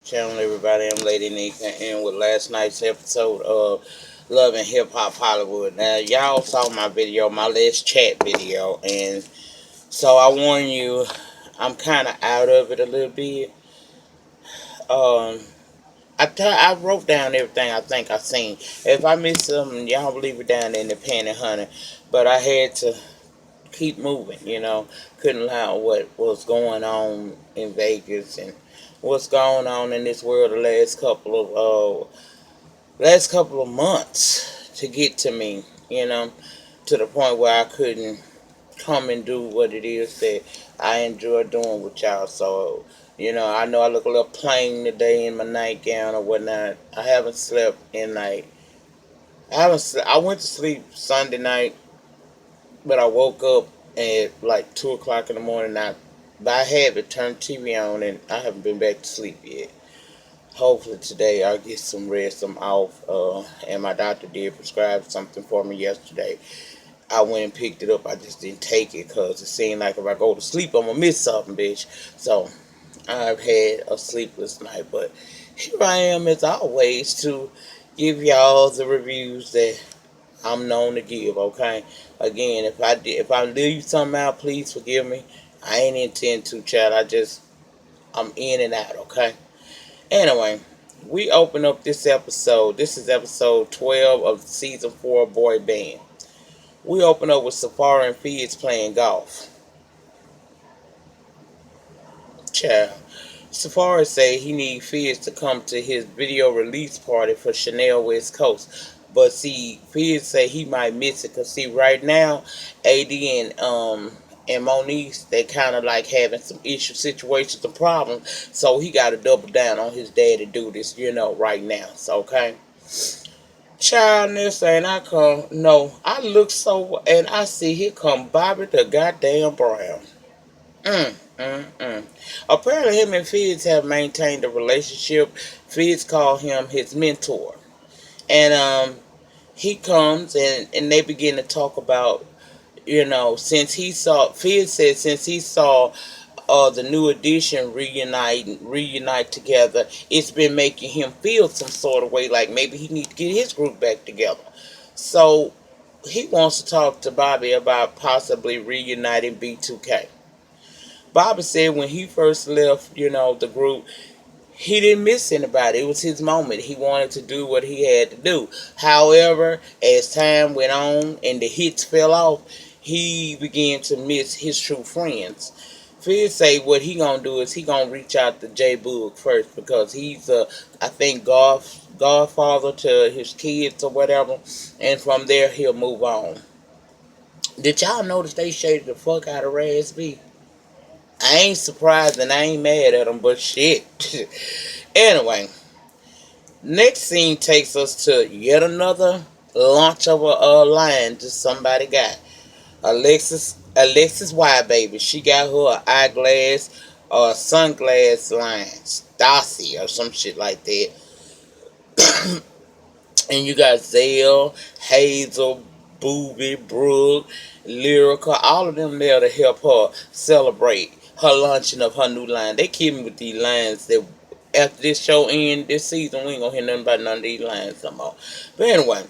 Channel, everybody. I'm Lady Nick, and with last night's episode of Love and Hip Hop Hollywood. Now, y'all saw my video, my last chat video, and so I warn you, I'm kind of out of it a little bit. Um, I wrote down everything I think I seen. If I missed something, y'all leave it down in the panty, honey. But I had to keep moving, Couldn't allow what was going on in Vegas and what's going on in this world the last couple of months to get to me, to the point where I couldn't come and do what it is that I enjoy doing with y'all. So, I know I look a little plain today in my nightgown or whatnot. I haven't slept in night. I went to sleep Sunday night, but I woke up at like 2 o'clock in the morning. I by habit turned TV on and I haven't been back to sleep yet. Hopefully today I'll get some rest. I'm off, and my doctor did prescribe something for me yesterday. I went and picked it up. I just didn't take it because it seemed like if I go to sleep, I'm gonna miss something, bitch. So I've had a sleepless night, but here I am as always to give y'all the reviews that I'm known to give. Okay, again, if I leave something out, please forgive me. I ain't intend to, child. I'm in and out. Okay. Anyway, we open up this episode. This is episode 12 of season 4 Boy Band. We open up with Sea4 and Fizz playing golf. Child. Sea4 say he need Fizz to come to his video release party for Chanel West Coast. But see, Fizz say he might miss it because see, right now, AD and Monique, they kind of like having some issues, situations, and problems. So he got to double down on his dad to do this, right now. So, okay. Child, this and I come, no, I look so, and I see here come Bobby the goddamn Brown. Mm. Apparently, him and Fizz have maintained a relationship. Fizz called him his mentor. And he comes and they begin to talk about, Fizz said since he saw the new edition reunite together, it's been making him feel some sort of way, like maybe he need to get his group back together. So he wants to talk to Bobby about possibly reuniting B2K. Bobby said when he first left, the group, he didn't miss anybody. It was his moment. He wanted to do what he had to do. However, as time went on and the hits fell off, he began to miss his true friends. Fizz say what he gonna do is he gonna reach out to J Boog first because he's I think godfather to his kids or whatever, and from there he'll move on. Did y'all notice they shaded the fuck out of Raz B? I ain't surprised and I ain't mad at him, but shit. Anyway, next scene takes us to yet another launch of a line that somebody got. Alexis Y baby. She got her eyeglass or sunglass line. Stassi or some shit like that. And you got Zell, Hazel, Boobie, Brooke, Lyrica, all of them there to help her celebrate her launching of her new line. They keep me with these lines that after this show end, this season, we ain't gonna hear nothing about none of these lines no more. But anyway,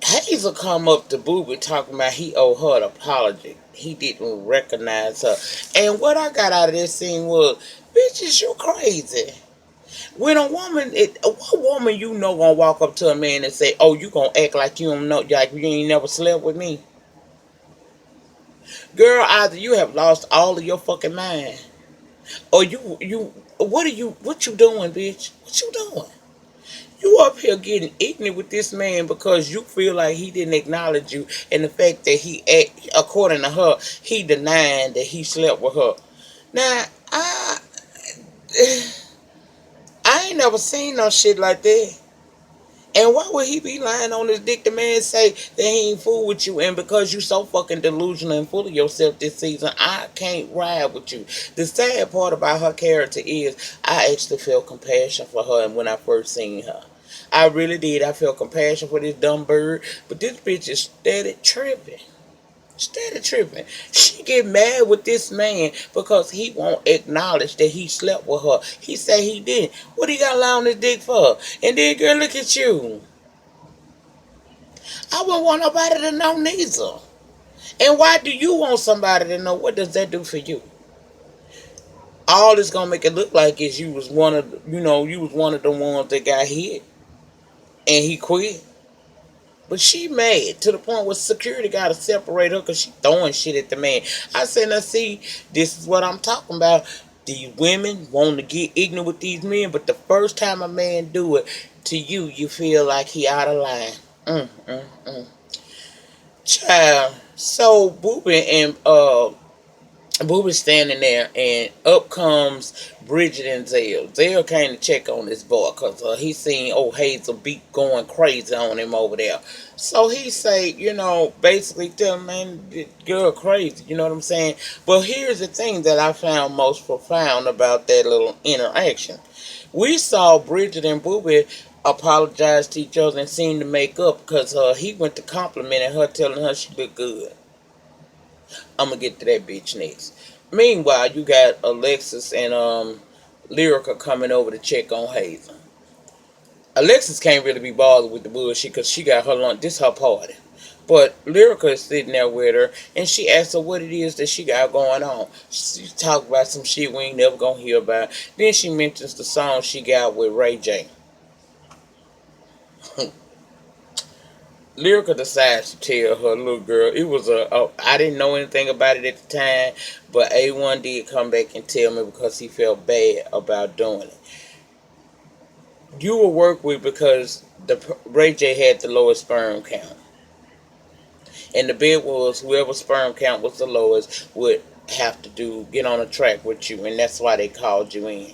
Hazel come up to Boobie talking about he owe her an apology. He didn't recognize her. And what I got out of this scene was, bitches, you crazy. When a woman, what woman gonna walk up to a man and say, "Oh, you gonna act like you don't know, like you ain't never slept with me?" Girl, either you have lost all of your fucking mind, or what you doing, bitch? What you doing? You up here getting ignorant with this man because you feel like he didn't acknowledge you, and the fact that according to her, he denied that he slept with her. Now, I ain't never seen no shit like that. And why would he be lying on his dick? The man say that he ain't fool with you, and because you so fucking delusional and full of yourself this season, I can't ride with you. The sad part about her character is I actually felt compassion for her and when I first seen her. I really did. I felt compassion for this dumb bird, but this bitch is steady tripping. Steady tripping. She get mad with this man because he won't acknowledge that he slept with her. He say he didn't. What he got lying on his dick for? And then, girl, look at you. I wouldn't want nobody to know neither. And why do you want somebody to know? What does that do for you? All it's gonna make it look like is you was one of you was one of the ones that got hit and he quit. But she mad to the point where security got to separate her because she throwing shit at the man. I said, now see, this is what I'm talking about. These women want to get ignorant with these men, but the first time a man do it to you, you feel like he out of line. Mm. Child. So Boobie standing there, and up comes Bridget and Zell. Zell came to check on this boy because he seen old Hazel be going crazy on him over there. So he say, basically tell him, man, this girl crazy. You know what I'm saying? But here's the thing that I found most profound about that little interaction. We saw Bridget and Boobie apologize to each other and seem to make up because he went to complimenting her, telling her she looked good. I'm gonna get to that bitch next. Meanwhile, you got Alexis and Lyrica coming over to check on Hazel. Alexis can't really be bothered with the bullshit because she got her lunch. This her party. But Lyrica is sitting there with her, and she asks her what it is that she got going on. She talk about some shit we ain't never gonna hear about. Then she mentions the song she got with Ray J. Lyrica decides to tell her little girl it was I didn't know anything about it at the time, but A1 did come back and tell me because he felt bad about doing it. You will work with because the Ray J had the lowest sperm count, and the bid was whoever sperm count was the lowest would have to get on a track with you, and that's why they called you in.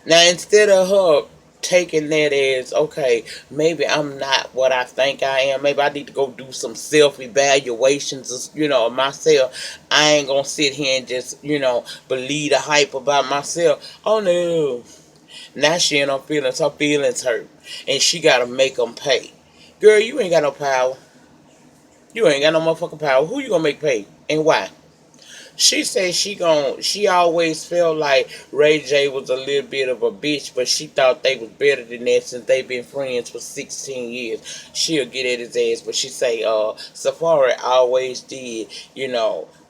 Now, instead of her taking that as, okay, maybe I'm not what I think I am. Maybe I need to go do some self-evaluations, of myself. I ain't going to sit here and just, believe the hype about myself. Oh, no. Now she in her feelings. Her feelings hurt. And she got to make them pay. Girl, you ain't got no power. You ain't got no motherfucking power. Who you going to make pay? And why? She said she always felt like Ray J was a little bit of a bitch, but she thought they was better than that since they been friends for 16 years. She'll get at his ass, but she say, Safari always did,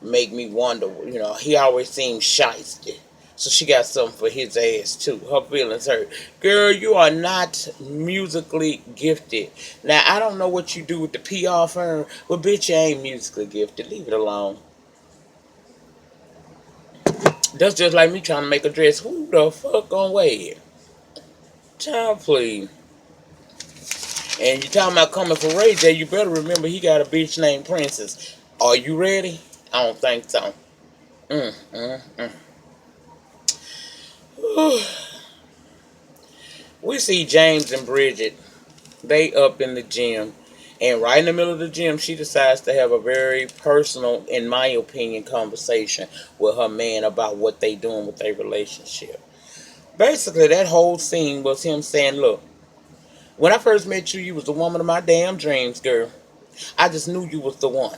make me wonder, he always seemed shysty. So she got something for his ass too. Her feelings hurt. Girl, you are not musically gifted. Now, I don't know what you do with the PR firm, but bitch, you ain't musically gifted. Leave it alone. That's just like me trying to make a dress. Who the fuck gonna wear it? Child, please. And you talking about coming for Ray J, you better remember he got a bitch named Princess. Are you ready? I don't think so. Mm, mm, mm. We see James and Bridget. They up in the gym. And right in the middle of the gym, she decides to have a very personal, in my opinion, conversation with her man about what they doing with their relationship. Basically, that whole scene was him saying, look, when I first met you, you was the woman of my damn dreams, girl. I just knew you was the one.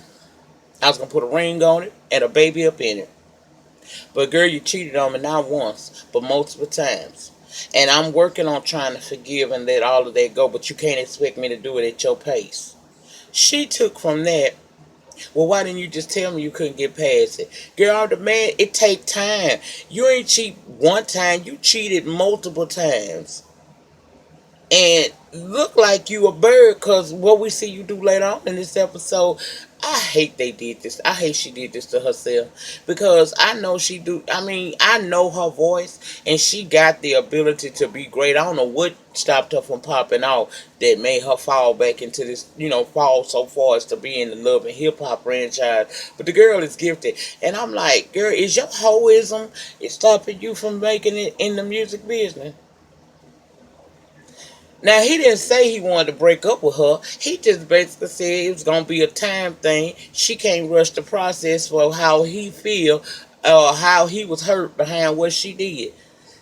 I was going to put a ring on it and a baby up in it. But girl, you cheated on me not once, but multiple times. And I'm working on trying to forgive and let all of that go, but you can't expect me to do it at your pace. She took from that, well, why didn't you just tell me you couldn't get past it? Girl, the man, it take time. You ain't cheat one time, you cheated multiple times. And look like you a bird because what we see you do later on in this episode, I hate they did this. I hate she did this to herself because I know she do. I mean, I know her voice and she got the ability to be great. I don't know what stopped her from popping off that made her fall back into this, fall so far as to be in the love and hip hop franchise. But the girl is gifted. And I'm like, girl, is your hoism is stopping you from making it in the music business? Now, he didn't say he wanted to break up with her. He just basically said it was going to be a time thing. She can't rush the process for how he feel or how he was hurt behind what she did.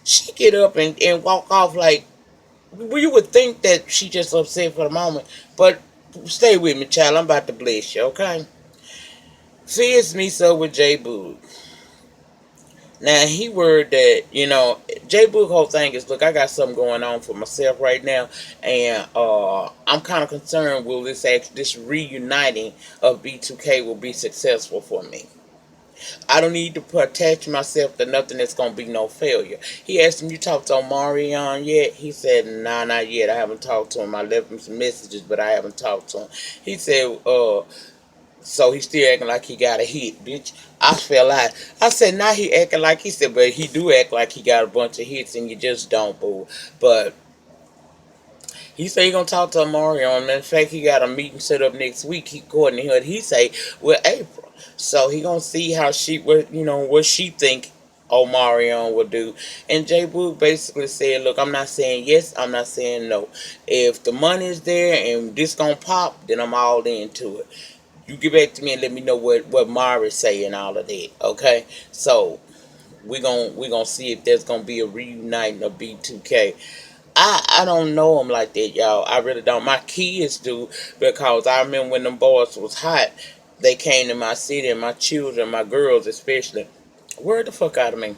She get up and walk off like, well, you would think that she just upset for the moment. But stay with me, child. I'm about to bless you, okay? Fizz meets up with J Boog. Now he word that, J Boog whole thing is, look, I got something going on for myself right now, and I'm kind of concerned will this reuniting of B2K will be successful for me. I don't need to attach myself to nothing that's gonna be no failure. He asked him, "You talked to Omarion yet?" He said, "Nah, not yet. I haven't talked to him. I left him some messages, but I haven't talked to him." He said, so he still acting like he got a hit, bitch. I fell out. I said, now he acting like he said, but he do act like he got a bunch of hits and you just don't, boo. But he say he gonna talk to Mario. And in fact, he got a meeting set up next week. He according to him, he say with April. So he gonna see how what she think Omarion will do. And J Boo basically said, look, I'm not saying yes, I'm not saying no. If the money is there and this gonna pop, then I'm all into it. You get back to me and let me know what Mari say and all of that. Okay, so we gonna see if there's gonna be a reuniting of B2K. I don't know them like that, y'all. I really don't. My kids do, because I remember when them boys was hot, they came to my city, and my children, my girls especially, word the fuck out of me.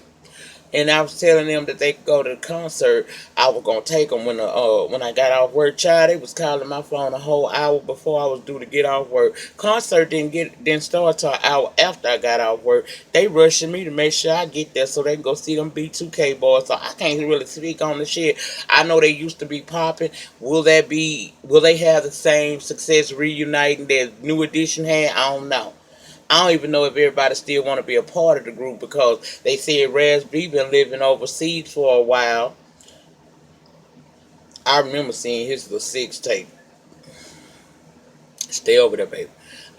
And I was telling them that they could go to the concert. I was gonna take them when I got off work. Child, they was calling my phone a whole hour before I was due to get off work. Concert didn't start till an hour after I got off work. They rushing me to make sure I get there so they can go see them B2K boys. So I can't really speak on the shit. I know they used to be popping. Will they have the same success reuniting that New Edition had? I don't know. I don't even know if everybody still want to be a part of the group, because they said Raz B been living overseas for a while. I remember seeing his little six tape. Stay over there, baby.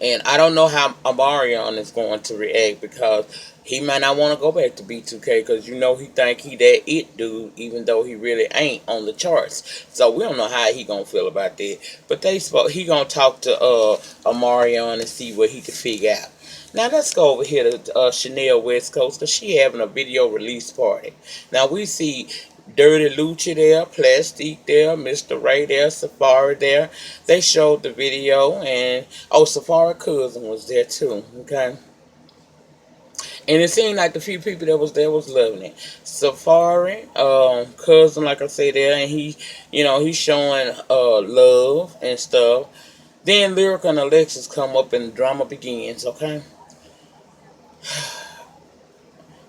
And I don't know how Amarion is going to react, because he might not want to go back to B2K, because he think he that it dude, even though he really ain't on the charts. So we don't know how he gonna feel about that. But he gonna talk to Amarion and see what he can figure out. Now let's go over here to Chanel West Coast, because she having a video release party. Now we see Dirty Lucha there, Plastique there, Mr. Ray there, Safari there. They showed the video, and Safari cousin was there too. Okay, and it seemed like the few people that was there was loving it. Safari, cousin, like I said there, and he's showing love and stuff. Then Lyrica and Alexis come up and the drama begins. Okay,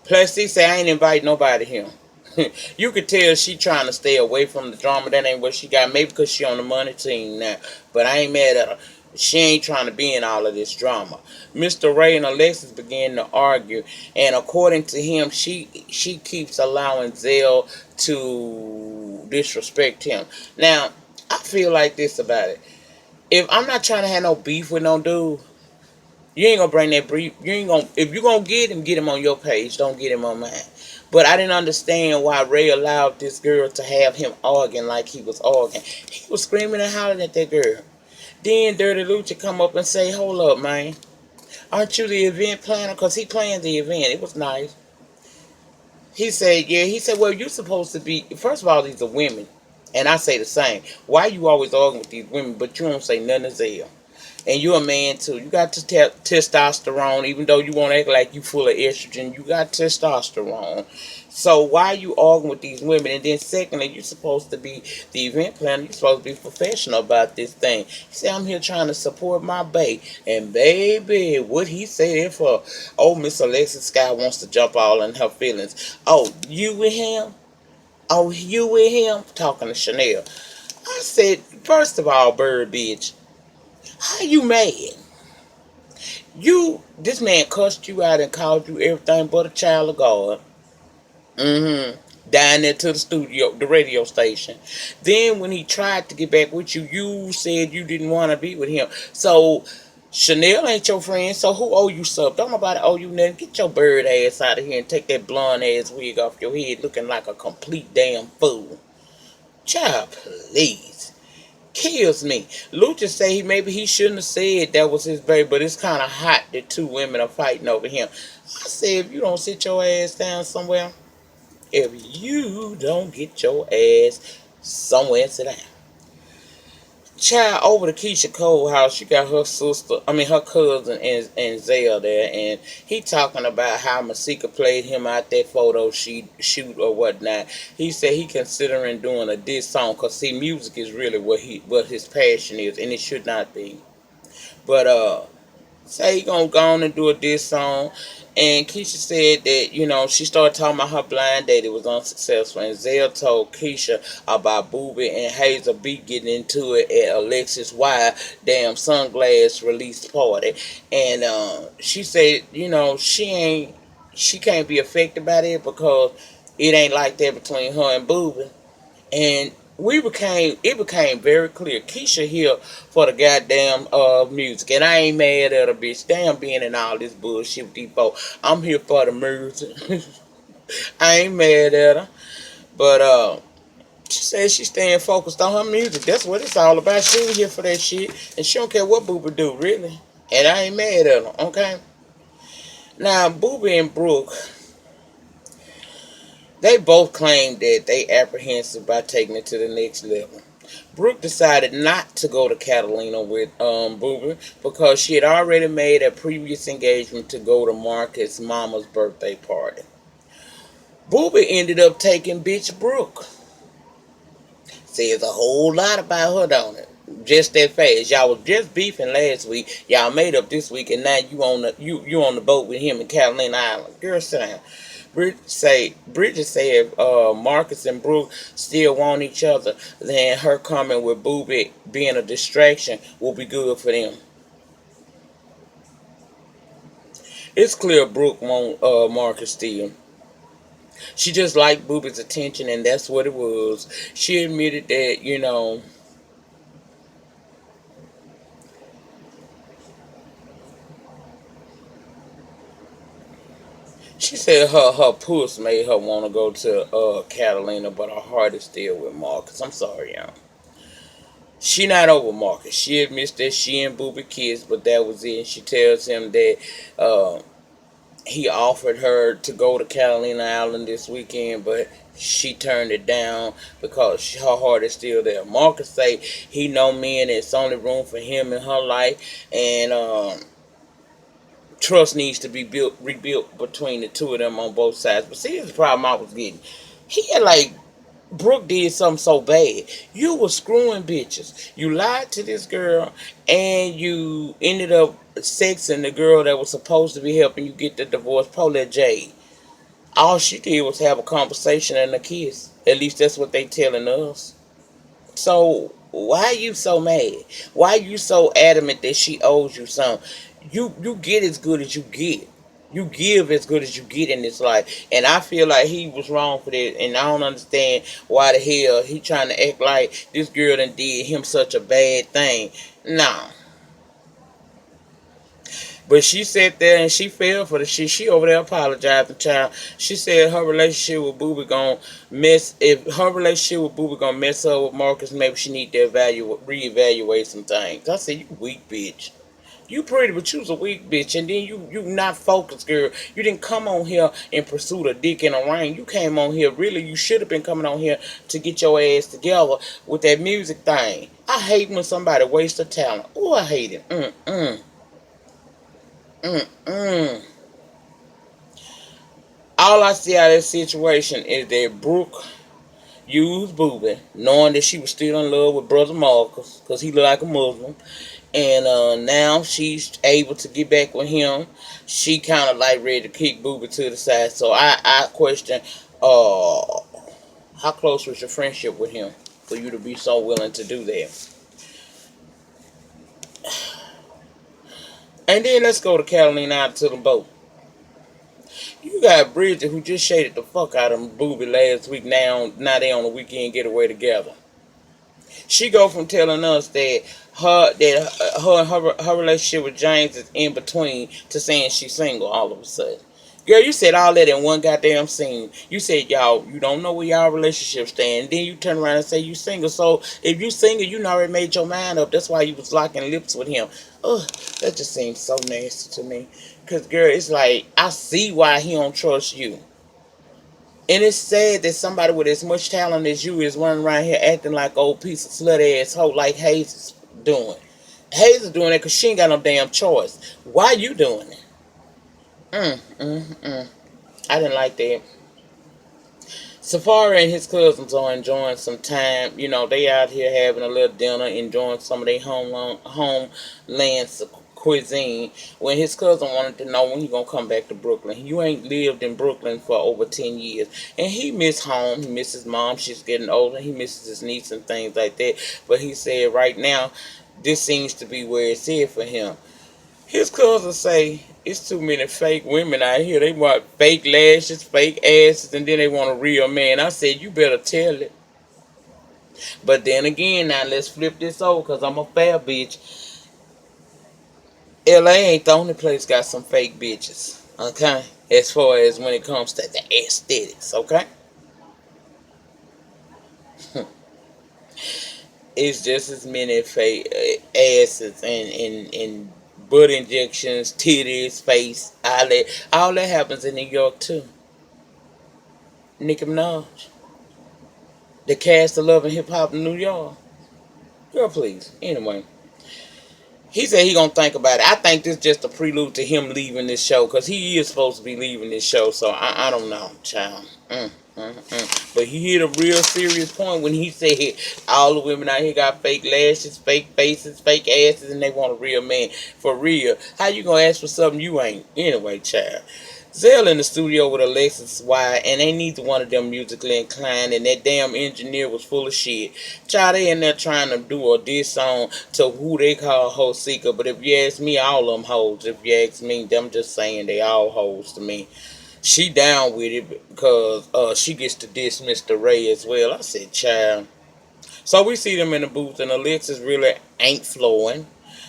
Plastique say I ain't invite nobody here. You could tell she trying to stay away from the drama. That ain't what she got. Maybe because she on the money team now. But I ain't mad at her. She ain't trying to be in all of this drama. Mr. Ray and Alexis began to argue, and according to him, she keeps allowing Zell to disrespect him. Now, I feel like this about it. If I'm not trying to have no beef with no dude, you ain't gonna bring that brief. You ain't gonna If you gonna get him on your page. Don't get him on mine. But I didn't understand why Ray allowed this girl to have him arguing like he was arguing. He was screaming and hollering at that girl. Then Dirty Lucha come up and say, "Hold up, man. Aren't you the event planner?" Because he planned the event. It was nice. He said, "Yeah." He said, "Well, you're supposed to be." First of all, these are women, and I say the same. Why you always arguing with these women, but you don't say nothing to Zell? And you're a man too. You got testosterone, even though you won't act like you full of estrogen. You got testosterone. So why are you arguing with these women? And then secondly, you're supposed to be the event planner. You're supposed to be professional about this thing. He said, "I'm here trying to support my bae." And baby, what he said for, oh, Miss Alexis Sky wants to jump all in her feelings. Oh, you with him? Oh, you with him? Talking to Chanel. I said, first of all, bird bitch, how you mad? This man cussed you out and called you everything but a child of God. Down there to the studio, the radio station. Then when he tried to get back with you, you said you didn't want to be with him. So Chanel ain't your friend. So who owe you something? Don't nobody owe you nothing. Get your bird ass out of here and take that blonde ass wig off your head, looking like a complete damn fool. Child, please. Kills me. Lucha say maybe he shouldn't have said that was his baby, but it's kind of hot that two women are fighting over him. I said, if you don't sit your ass down somewhere, if you don't get your ass somewhere and sit down, Child, over to Keyshia Cole house, she got her sister, I mean her cousin and Zell there, and he talking about how Masika played him out that photo shoot or whatnot. He said he considering doing a diss song, cause see, music is really what his passion is, and it should not be. But say he gonna go on and do a diss song. And Keisha said that, she started talking about her blind date. It was unsuccessful. And Zell told Keisha about Boobie and Hazel-B getting into it at Alexis Y damn sunglass release party. And she said, she can't be affected by that because it ain't like that between her and Boobie. And it became very clear. Keisha here for the goddamn music, and I ain't mad at her bitch. Damn being in all this bullshit with these folks. I'm here for the music. I ain't mad at her, but she said she's staying focused on her music. That's what it's all about. She ain't here for that shit, and she don't care what Booba do really. And I ain't mad at her. Okay. Now Boobie and Brooke, they both claim that they apprehensive by taking it to the next level. Brooke decided not to go to Catalina with Boober because she had already made a previous engagement to go to Marcus' mama's birthday party. Boober ended up taking bitch Brooke. Says a whole lot about her, don't it? Just that fast. Y'all was just beefing last week. Y'all made up this week, and now you on the boat with him in Catalina Island. Girl, sit down. Bridget said if Marcus and Brooke still want each other, then her coming with Boobie being a distraction will be good for them. It's clear Brooke want Marcus still. She just liked Boobie's attention, and that's what it was. She admitted that, she said her puss made her want to go to Catalina, but her heart is still with Marcus. I'm sorry, y'all. She not over Marcus. She admits that she and Boobie kissed, but that was it. She tells him that uh, he offered her to go to Catalina Island this weekend, but she turned it down because her heart is still there. Marcus say he know men, it's only room for him in her life, and trust needs to be rebuilt between the two of them on both sides. But see, here's the problem I was getting. He had like Brooke did something so bad. You were screwing bitches. You lied to this girl, and you ended up sexing the girl that was supposed to be helping you get the divorce, Paulette Jade. All she did was have a conversation and a kiss. At least that's what they telling us. So why you so mad? Why you so adamant that she owes you something? You get as good as you get. You give as good as you get in this life. And I feel like he was wrong for that. And I don't understand why the hell he trying to act like this girl done did him such a bad thing. Nah. But she sat there and she fell for the shit. She over there apologizing, child. She said her relationship with Boobie gonna mess. If her relationship with Boobie gonna mess up with Marcus, maybe she need to reevaluate some things. I said, you weak bitch. You pretty, but you was a weak bitch, and then you not focused, girl. You didn't come on here in pursuit of dick in a ring. You came on here, really, you should have been coming on here to get your ass together with that music thing. I hate when somebody wastes their talent. Oh, I hate it. Mm-mm. All I see out of this situation is that Brooke used Boobie, knowing that she was still in love with Brother Marcus, because he looked like a Muslim. And now she's able to get back with him. She kind of like ready to kick Boobie to the side. So I question, how close was your friendship with him for you to be so willing to do that? And then let's go to Catalina out to the boat. You got Bridget who just shaded the fuck out of Boobie last week. Now they on the weekend getaway together. She go from telling us that her relationship with James is in between to saying she's single all of a sudden. Girl, you said all that in one goddamn scene. You said y'all, you don't know where y'all relationship stand. Then you turn around and say you single. So if you single, you already made your mind up. That's why you was locking lips with him. Ugh, that just seems so nasty to me. Cause girl, it's like I see why he don't trust you. And it's sad that somebody with as much talent as you is running around here acting like old piece of slut ass hoe like Hazel. doing. Hazel doing it because she ain't got no damn choice. Why you doing it? Mm. I didn't like that. Safari and his cousins are enjoying some time. You know, they out here having a little dinner, enjoying some of their homeland cuisine. When his cousin wanted to know when he gonna come back to Brooklyn. You ain't lived in Brooklyn for over 10 years, and he miss home. He misses his mom. She's getting older. He misses his niece and things like that. But he said right now, this seems to be where it's at for him. His cousins say it's too many fake women out here. They want fake lashes, fake asses, and then they want a real man. I said, you better tell it. But then again, now let's flip this over because I'm a fair bitch. LA ain't the only place got some fake bitches. Okay? As far as when it comes to the aesthetics. Okay? It's just as many fake asses and butt injections, titties, face, all that. All that happens in New York too. Nicki Minaj. The cast of Love and Hip Hop in New York. Girl, please. Anyway, he said he gonna think about it. I think this is just a prelude to him leaving this show because he is supposed to be leaving this show. So I don't know, child. But he hit a real serious point when he said all the women out here got fake lashes, fake faces, fake asses, and they want a real man. For real. How you gonna ask for something you ain't? Anyway, child. Zell in the studio with Alexis Wyatt, and ain't neither one of them musically inclined, and that damn engineer was full of shit. Child, they in there trying to do a diss song to who they call Hoseka, but if you ask me, all of them hoes. If you ask me, I'm just saying they all hoes to me. She down with it because she gets to diss Mr. Ray as well. I said, child. So we see them in the booth, and Alexis really ain't flowing.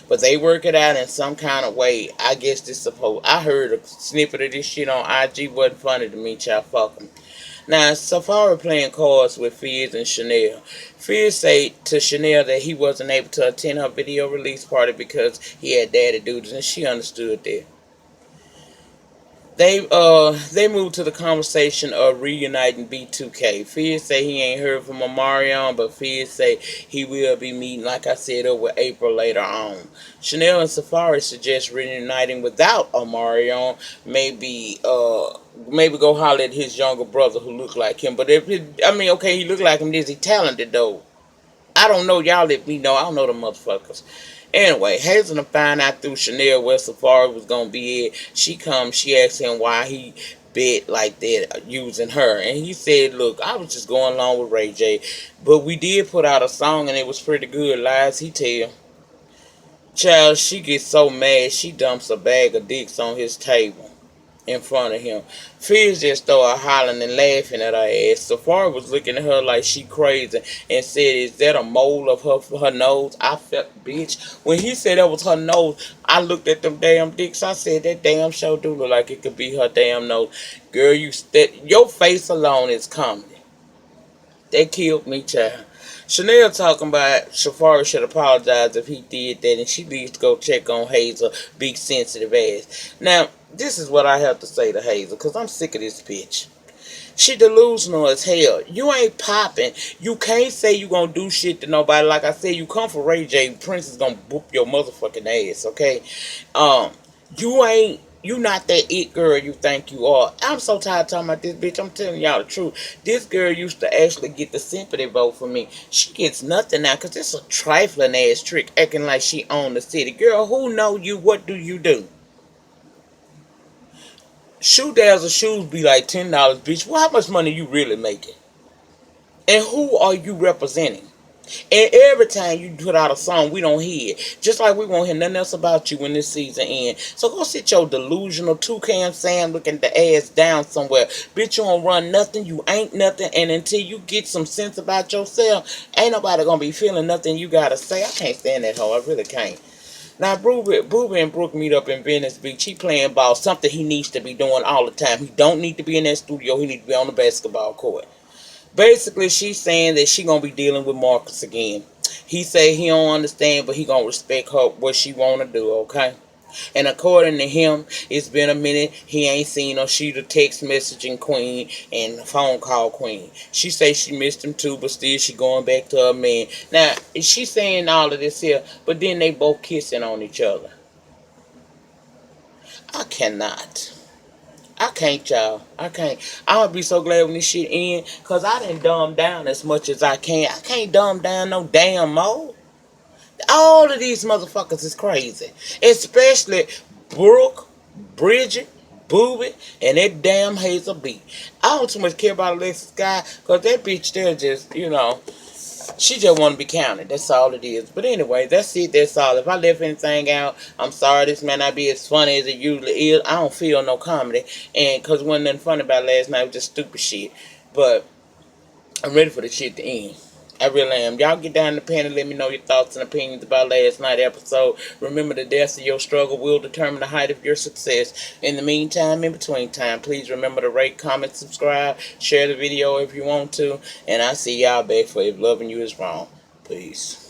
But they work it out in some kind of way. I guess this supposed. I heard a snippet of this shit on IG. Wasn't funny to me, child. Fuck 'em. Now, Safari playing cards with Fizz and Chanel. Fizz said to Chanel that he wasn't able to attend her video release party because he had daddy duties, and she understood that. They moved to the conversation of reuniting B2K. Fizz say he ain't heard from Omarion, but Fizz say he will be meeting, like I said, over April later on. Chanel and Safari suggest reuniting without Omarion. Maybe go holler at his younger brother who look like him. But okay, he look like him. Is he talented though? I don't know. Y'all let me know. I don't know the motherfuckers. Anyway, Hazel find out through Chanel where Safari was gonna be at. She comes. She asks him why he bet like that using her, and he said, "Look, I was just going along with Ray J, but we did put out a song and it was pretty good." Lies he tell. Child, she gets so mad she dumps a bag of dicks on his table in front of him. Fizz just started hollering and laughing at her ass. Safari was looking at her like she crazy and said, "Is that a mole of her nose?" I felt, bitch. When he said that was her nose, I looked at them damn dicks. I said, that damn show do look like it could be her damn nose. Girl, your face alone is comedy. They killed me, child. Chanel talking about Safari should apologize if he did that, and she needs to go check on Hazel, big sensitive ass. Now, this is what I have to say to Hazel, because I'm sick of this bitch. She delusional as hell. You ain't popping. You can't say you gonna do shit to nobody. Like I said, you come for Ray J, Prince is gonna boop your motherfucking ass, okay? Um, you not that it girl you think you are. I'm so tired of talking about this bitch. I'm telling y'all the truth. This girl used to actually get the sympathy vote for me. She gets nothing now because it's a trifling ass trick acting like she owned the city. Girl, who know you? What do you do? Shoe dazzle shoes be like $10, bitch. Well, how much money you really making? And who are you representing? And every time you put out a song, we don't hear it. Just like we won't hear nothing else about you when this season ends. So go sit your delusional toucan Sam looking the ass down somewhere. Bitch, you don't run nothing. You ain't nothing. And until you get some sense about yourself, ain't nobody gonna be feeling nothing you gotta say. I can't stand that hoe. I really can't. Now, Boobie and Brooke meet up in Venice Beach. He playing ball, something he needs to be doing all the time. He don't need to be in that studio. He need to be on the basketball court. Basically, she's saying that she gonna be dealing with Marcus again. He say he don't understand, but he gonna respect her what she wanna do. Okay. And according to him, it's been a minute. He ain't seen her. She the text messaging queen and phone call queen. She say she missed him too, but still she going back to her man. Now, she saying all of this here, but then they both kissing on each other. I cannot. I can't, y'all. I can't. I'm gonna be so glad when this shit end, cause I didn't dumb down as much as I can. I can't dumb down no damn more. All of these motherfuckers is crazy. Especially Brooke, Bridget, Boobie, and that damn Hazel-E. I don't too much care about Alexis Guy, because that bitch there just, she just want to be counted. That's all it is. But anyway, that's it. That's all. If I left anything out, I'm sorry. This may not be as funny as it usually is. I don't feel no comedy. And because wasn't nothing funny about last night. It was just stupid shit. But I'm ready for the shit to end. I really am. Y'all get down in the pen and let me know your thoughts and opinions about last night's episode. Remember, the depth of your struggle will determine the height of your success. In the meantime, in between time, please remember to rate, comment, subscribe, share the video if you want to. And I see y'all back for If Loving You Is Wrong. Peace.